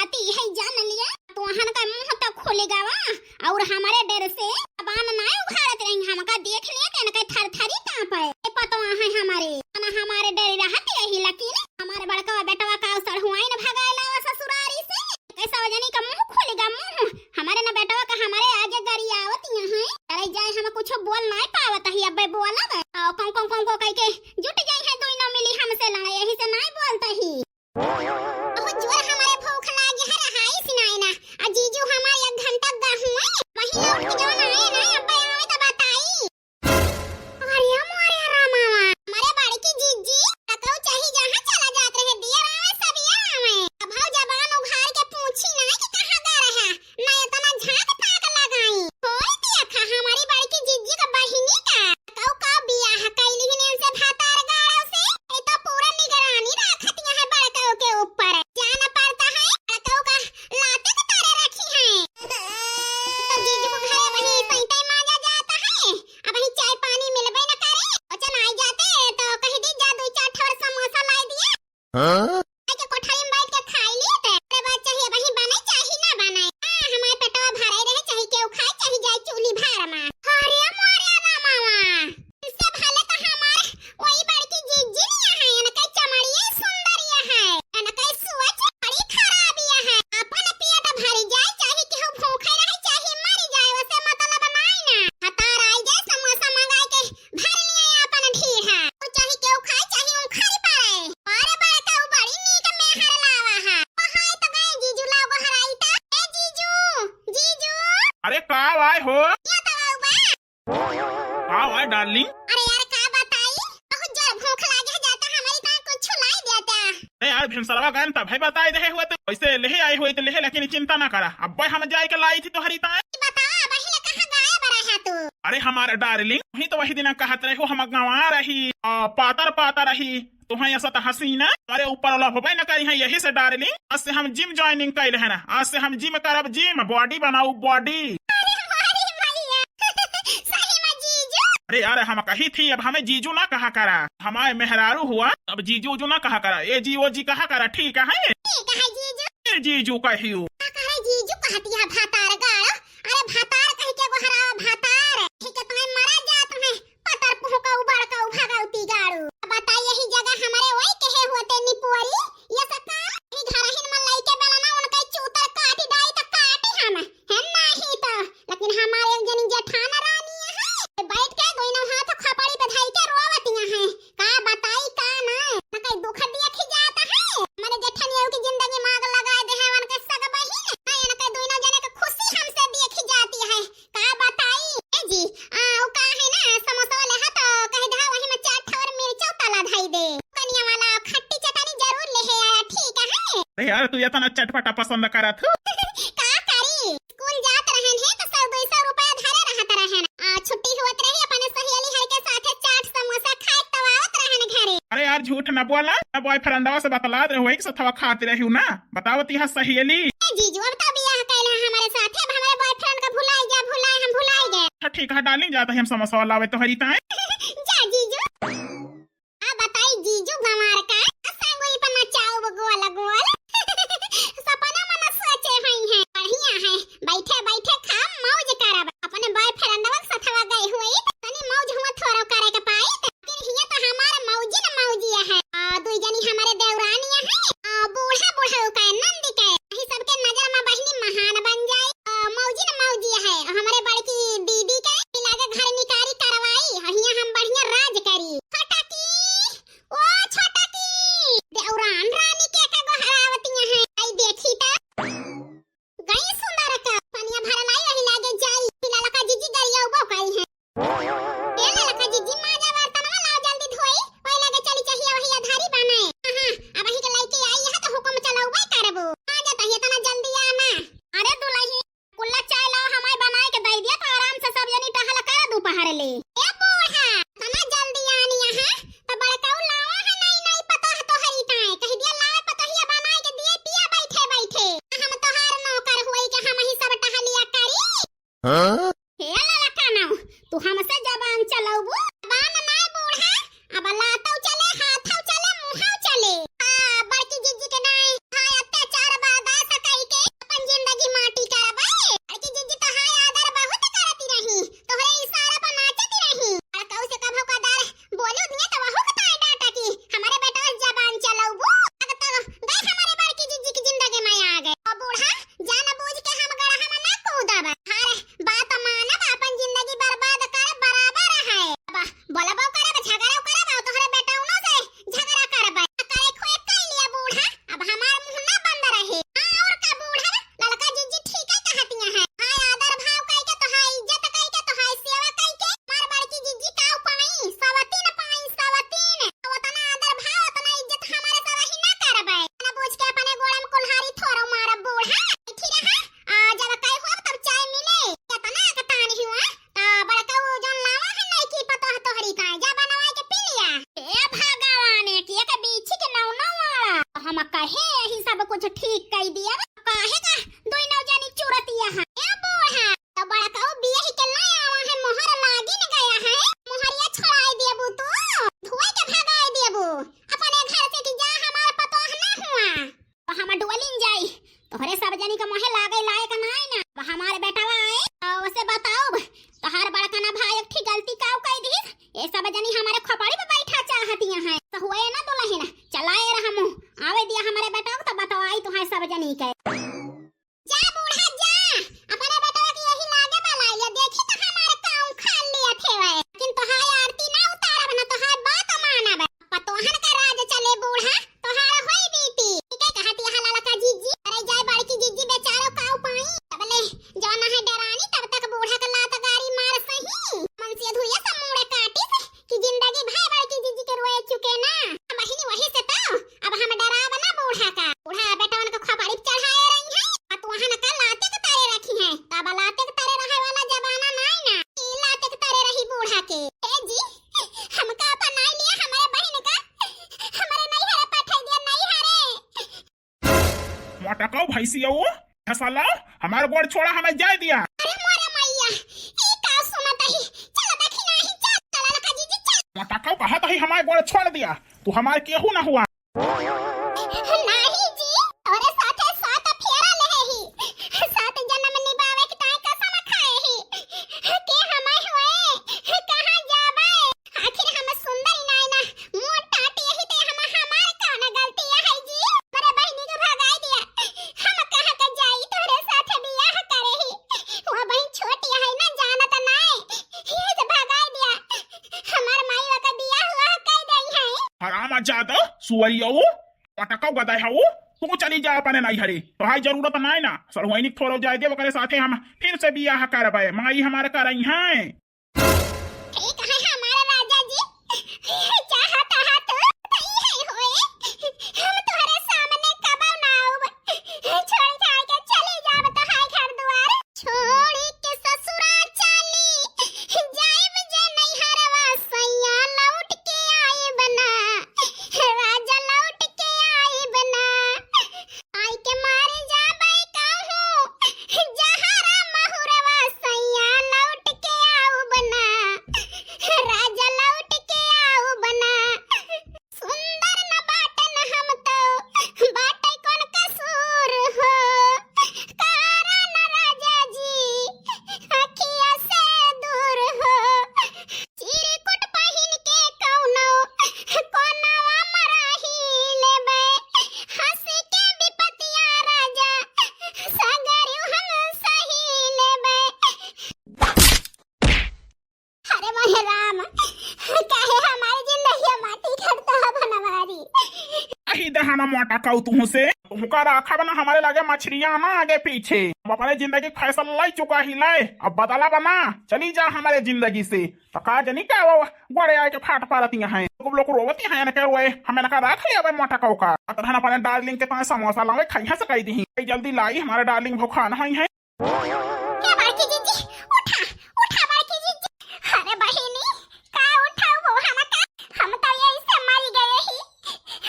बाती है जान लिया तो हन का मुंह तो खोलेगा वा और हमारे डर से जबान ना उघाड़त रही हमका देख लिया के न थर थरी कहां पे पता है हमारे डर रहत यही लेकिन हमारे बड़का बेटवा का सड़हुआई न भगाएला ससुरारी से कैसा वजनी का मुंह खोलेगा मुंह हमारे न बेटवा का हमारे आगे गाड़ी आवत यहां अरे जाए हम कुछ बोल नहीं पावत ही अबे बोला कौन कौन कौन को कह के जुट जाए है दोई न मिली हमसे लड़े यही से नहीं बोलता ही बहुत जोर हमारे भूख लागी है रहाई सिनाई ना आ जीजू हमारे 1 घंटा गहुए वही लौट के जाना है ना अबे आवे तो बताई अरे मोरे रामा हमारे बाड़ी की जीजी तकौ चाही जहां चला जात रहे दिया आवे सब ये आवे अब हाउ जबान उघाड़ के पूछी ना कि कहां गा रहा ना इतना झाक ताक लगाई होई दिया खा हमारी बाड़ी की जीजी का बहिनी का तकौ का बियाह कैली ने से भातार गाड़ो से ए तो पूरा निगरानी रखत है बड़कौ के ऊपर जाना पड़ता है बड़कौ का लाते के तारे रखी है तो जीजू को घरे वही सैंते मांगा जाता है अब वही चाय पानी मिलबे न करे अचन आई जाते तो कह दी जा 2-4 ठोर समोसा ला दिया हां के कोठाई में बैठ के खाई लिए ते बाद चाहिए वही बने चाही ना बनाए हमारे पेटवा भरे रहे चाहे केउ खाए चाहे जाए चूल्ही भार में अरे मोरे रामावा इससे भले तो हमार वही बड़की जीजी है न कई चमड़िए सुंदरिया है न कई सोच बड़ी खराबिया है अपन पेट भरी जाए चाहे केहू भूखे रहे चाहे मर जाए वैसे मतलब नहीं ना हतार आई जाए समोसा मंगाए के भर लिए अपन ढीढ़ा तो चाहे केहू खाए चाहे उखड़ी पड़े अरे बड़का बड़ी नीक मेहर लावा है हाय तो गए जीजू लाओ हराई ता ए जीजू अरे का आए हो क्या तवाऊ बा आए डार्लिंग अरे यार का बताई बहुत जोर भूख लागे जाता हमारी का कुछ लाई देता ए यार भिनसरवा गन त भाई बताई दे हुए तो वैसे लेहे आई हुए तो लेहे लेकिन चिंता ना करा अब हम जाए के लाई थी तो हरी ताए बता बहिले कहां गायब रहा तू अरे हमारे डार्लिंग वही तो वही दिन कहत रहे हो हम गंवा रही पातर रही तुम्हें ऐसा तो हसीना अरे ऊपर वाला हो ना करी है यही से डार्लिंग आज से हम जिम ज्वाइनिंग कर रहे हैं आज से हम जिम करब जिम बॉडी बनाऊ बॉडी अरे यार हम कही थी अब हमें जीजू ना कहा करा हमारे मेहरारू हुआ अब जीजू उजू ना कहा करा ये जी वो जी कहा करा ठीक है जीजू कहियो जीजू कहती है भातार गाड़ो अरे भातार कह के गोहरा भातार ठीक है तुम्हें मरा जा तुम्हें पतर पुहका उबाड़ का भागौती गाड़ू बताइए यही जगह हमारे वही कहे होते निपुरी ये सब का ही घरहिन में लई के बेला ना उनके चूतर काटी डाई त काटी हम है नहीं तो लेकिन हमारे एक जनी जेठान रानी है बैठ के दोनों हाथ खपड़ी पे धई के रोवतियां हैं का बताई का ना कई दुख देख जाता है हमारे जेठानियों की जिंदगी मांग लगा दे है उनके सग बहिन नहीं न कई दोनों जने के खुशी हमसे देखी जाती है का बताई ए जी ओ का है ना समोसा ले हा तो कह दे वही में 4 ठोर मिर्चा तला धई दे कनिया वाला खट्टी चटनी जरूर ले है आया ठीक है अरे यार तू इतना चटपटा पसंद करत का करी स्कूल जात रहन है तो 100-200 रुपया धरे रहत रहन छुट्टी होत रही अपन सहेली हर के साथे चाट समोसा खाए तवावत रहन घरे अरे यार झूठ न बोला बॉयफ्रेंडवा से बतला दे वही से थवा खाते रही ना बतावती है सहेली जीजू अब तो बियाह कैला हमारे साथे अब हमारे बॉयफ्रेंड का हम भुलाई गए ठीक है डार्लिंग जाता है हम समोसा लावे तो हरी ताए जा जीजू आ बताई जीजू गंवार का संगोई पर नचाओ गोल सपना मन सोचे हई है बढ़िया है बैठे बैठे खा मौज करब अपने बॉयफ्रेंडवा के साथवा गए हुई तनी मौज हुआ थोड़ा करे के पाई लेकिन हिया तो हमारे मौजी न मौजिया है दुई जनी हमारे देवरानिया है बूढ़ा का नंदी के ही सबके नजर में बहिनी महान बन जाए मौजी न मौजिया है हमारे बड़की दीदी के लागे घर निकारी करवाई हिया हम बढ़िया राज करी छोटा की देवरान रानी के हरावतियां है आई देखी ता गई सुंदर का पनिया भरलाई वही लागे जाई फिलहाल का जीजी गरिया उबो कई है एला लका जीजी माजा बर्तनवा लाओ जल्दी धोई ओई लागे चली चाहिए वही आधारी बनाए हां अब वही के लाइके आई है तो हुकुम चलाऊबे करबो आ जाता है तना जल्दी आना अरे दुल्ही कुल्ला चाय लाओ हमारे बनाए के दई दिया तो आराम से सब जनी टहल कर दोपहर ले ए बूढ़ा तना जल्दी आनी है तो बड़काऊ लावा है नहीं पता है तो हरी ताए कह दिया लावे पतहिया बनाए के दिए पिया बैठे बैठे हम तोहार नौकर होई के हम ही सब टहलिया करी हां हे लाला काना तू हमसे जबान चलाऊ जबान ना बूढ़ा अब लातो चले हाथों चले मुंहों चले बड़की जीजी के नाय हाय अत्याचार बर्दाश्त कई काहे का दोई नौ जानी चुरतिया है ए बूढ़ा तो बड़ा का बिया ही के लाया आवा है मोहर लागी न गया है मोहरिया छोड़ाई देबू तू धुआई के भगाई देबू अपने घर से कि जा हमार पतोह ना हुआ तो हम डोलिन जाई तोहरे सब जानी का मोहे लागे लायक नाई ना हमारे बेटावा आए तो उसे बताओ तोहार बड़का ना भाई एक ठीक गलती काऊ कई दी ए सब जानी हमारे खोपड़ी पे बैठा चाहतिया है तो हुए ना दुल्हन चलाए रहमु आवे दिया हमारे बेटा तो बताओ तुहार सब जानी के जा बूढ़ा जा अपने बेटा की यही लागे बलाई ले देखी तो हमारे काऊ खा लिया थे वे लेकिन तोहार आरती ना उतारब ना तोहार बात मानब पतोहन का राज चले बूढ़ा तोहार होई बीती ठीक है कहती हलाला का जीजी अरे जाय बड़की जीजी बेचारो काऊ पाई तबले जाना है डरानी तब तक बूढ़ा का लात गारी मार सही मन से धुइया समूड़े काटी कि जिंदगी भाई बड़की जीजी के रोए चुके ना बहिनी वही से तो अब हम डराव ना बूढ़ा का बूढ़ा बेटवन को खपाड़ी चढ़ाए रही है तो वहां का लाते के तारे रखी है तब लाते के तारे रहे वाला जमाना नहीं ना ई लाते के तारे रही बूढ़ा के ए जी हमका अपन नहीं लिया हमारे बहन का हमारे नहीं हरे पठाई दिया नहीं हरे मोटा कौ भैंसिया वो साला हमारे गोड़ छोड़ा हमें जाए दिया अरे मोरे मैया ई का सुनत ही चल देखी नहीं चल चल लका जीजी चल मोटा कौ कहा तो ही हमारे गोड़ छोड़ दिया तू हमारे केहू ना हुआ नहीं जी तोरे साथे साथ फेरा ले ही साथ जन्म निभावे के ताई कसम खाए ही के हमाय होए कहां जाबे आखिर हम सुंदर नाई ना मुंह टाटी ही ते हम हमार कौन गलती है जी मेरे बहिनी के भगाई दिया हम कहां का जाई तोरे साथे बियाह करे ही वो बहन छोटी है ना जानत नहीं ये से भगाई दिया हमार माईवा का बियाह हुआ कह दई है हराम जादा सुअरिया वो पटका गदाय हाउ तू चली जा अपने नहीं हरी तो हाई जरूरत नहीं ना सरवाइनिक थोरो जाए दे करे साथे हम फिर से बियाह करबे माई हमारे करई हैं ठीक है हमारा राजा जी चाहता है तो सही है होए हम तुम्हारे सामने कब ना आऊं छोड़ छाड़ के चले जाब तो हाय घर द्वार छोड़ के ससुरा चली जाइब जे नहीं हरवा सैया लौट के आई बना राजा लौट के आई बना आई के मारे जाबे कहूं जहरा महुरवा सैया लौट के आऊ बना राजा लौट के आऊ बना सुंदर न बाटन हम तो बाटे कौन कसूर हो कारा न राजा जी अखिया से दूर हो चिरकुट पहिन के कौनो कोनवा मराही लेबे हंस के विपतिया राजा सगरियो हम सही लेबे अरे मोहे राम काहे हमारी जिंदगी माटी खड़ता है बनवारी अही दहाना मोटा कौ तू से तुमका रखा बना हमारे लगे मछलियां ना आगे पीछे हम अपने जिंदगी फैसला लाई चुका ही लाए अब बदला बना चली जा हमारे जिंदगी से तो का जनी का वो गोड़े आए के फाट पारती हैं तुम लोग रोवती हैं ना रोए हमें ना रख लिया भाई मोटा कौ का अतः अपने डार्लिंग के पास समोसा लावे खाई से कही दी जल्दी लाई हमारे डार्लिंग भूखा नहीं है क्या बड़की जीजी उठा उठा बड़की जीजी अरे बहिनी का उठाओ वो हम तो यही से मर गए ही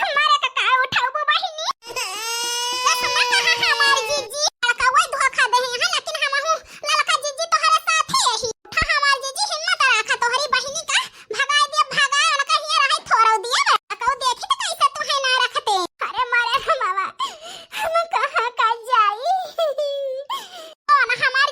हमारे का उठाओ वो बहिनी कसम कहा हमारी जीजी लड़का वही धोखा दे है लेकिन हम हूं लड़का जीजी तोहरे साथ ही है उठा हमारी जीजी हिम्मत रखा तोहरी बहिनी का भगाई दे भगाए उनका ही रही थोड़ो दिया लड़का देखी तो कैसे तुहे ना रखते अरे मारे बाबा हम कहां का जाई ओ ना हमारे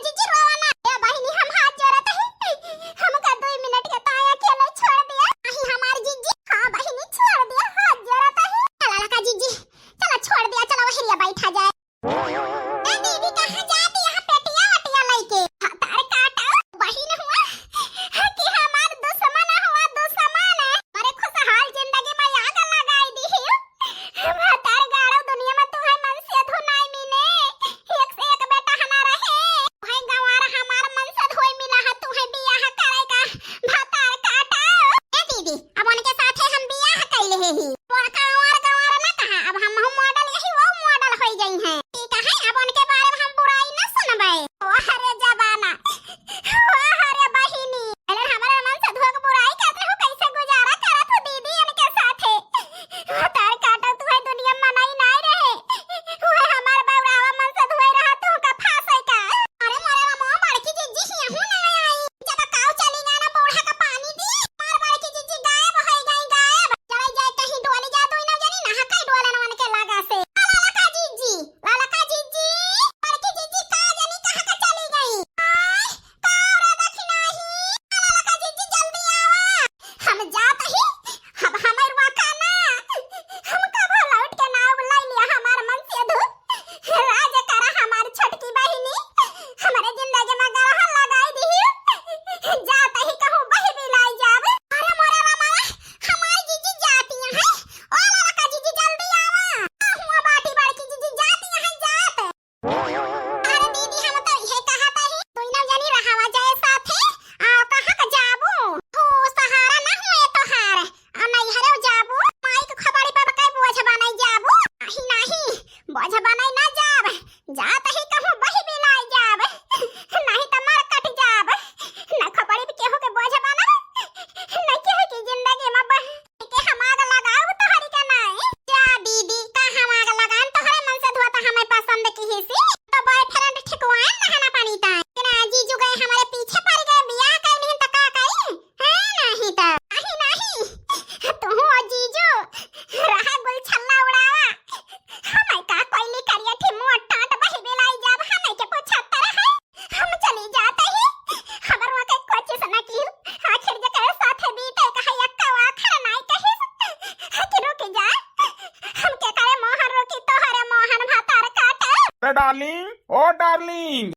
डार्लिंग, ओ डार्लिंग,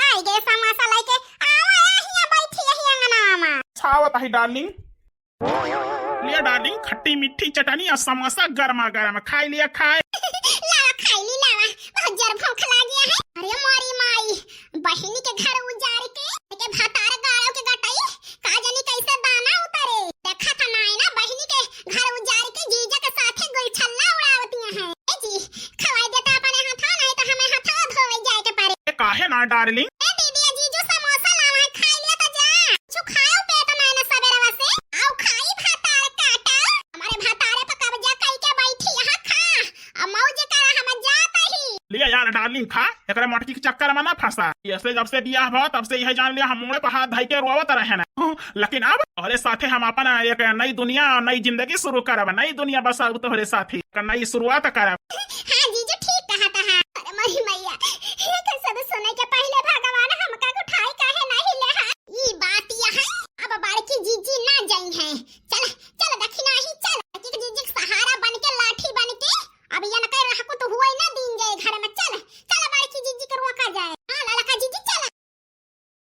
आई गे समोसा लेके आवा हिया बैठी यही अंगना में। छावत है डार्लिंग। लिया डार्लिंग, खट्टी मीठी चटनी और समोसा गर्मा गर्म खाई लिया खाए। लावा खाइली लावा, बहुत जर भूख लागी है। अरे मोरी माई, बहिनी के घर उजाड़ के भातार गाड़ो के गटाई का जानी कैसे दाना उतरे। देखा था ना ना बहिनी के घर उजाड़ के जीजा के साथे गुलछल्ला उड़ावतियां हैं। ए जी खवाई देता अपने हाथा, नहीं तो हमें हाथा धोवे जाए के पारे। काहे ना डार्लिंग, ए दीदी जीजू समोसा लावा है, खाई लिया तो जा। छु खाओ पेट मैंने सवेरे से। आओ खाई भातार काटा, हमारे भातारे पर कब्जा करके बैठी यहाँ खा। अब मौज करा हम जाता ही। लिया यार डार्लिंग खा, एकरा मटकी के चक्कर में ना फंसा। ऐसे जब से बियाह हुआ तब से यह जान लिया हम मुंह पे हाथ धइ के रोवत रहे ना। लेकिन अब तोहरे साथे हम अपन एक नई दुनिया और नई जिंदगी शुरू करब, नई दुनिया बसाऊ तोहरे साथे, नई शुरुआत करब।